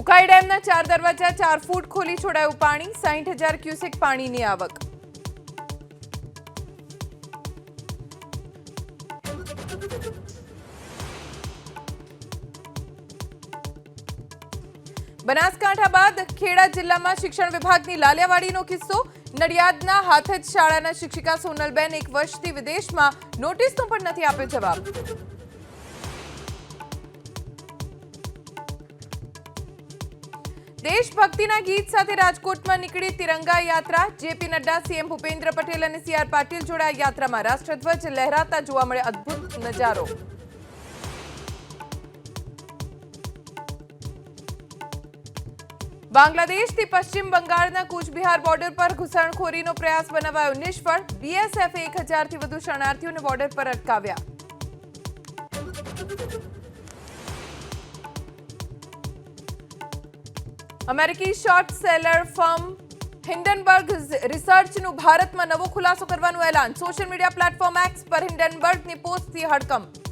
ઉકાઈ ડેમના 4 દરવાજા 4 ફૂટ ખોલી છોડાયું પાણી, 60,000 ક્યુસેક પાણીની આવક. બનાસકાંઠા બાદ ખેડા જિલ્લામાં શિક્ષણ વિભાગની લાલિયાવાડીનો કિસ્સો. નડિયાદના હાથજ શાળાના શિક્ષિકા સોનલબેન 1 વર્ષથી વિદેશમાં, નોટિસનો પણ નથી આપ્યો જવાબ. દેશભક્તિના ગીત સાથે રાજકોટમાં નીકળી તિરંગા યાત્રા. જેપી નડ્ડા, સીએમ ભૂપેન્દ્ર પટેલ અને સીઆર પાટીલ જોડાયા યાત્રામાં. રાષ્ટ્રધ્વજ લહેરાતા જોવા મળે અદ્ભુત નજારો. બાંગ્લાદેશથી પશ્ચિમ બંગાળના કૂચબિહાર બોર્ડર પર ઘૂસણખોરીનો પ્રયાસ બનાવાયો નિષ્ફળ. બીએસએફે 1000થી વધુ શરણાર્થીઓને બોર્ડર પર અટકાવ્યા. અમેરિકી શોર્ટ સેલર ફર્મ હિન્ડનબર્ગ રિસર્ચનું ભારતમાં નવો ખુલાસો કરવાનું એલાન. સોશિયલ મીડિયા પ્લેટફોર્મ એક્સ પર હિન્ડનબર્ગની પોસ્ટથી હડકંપ.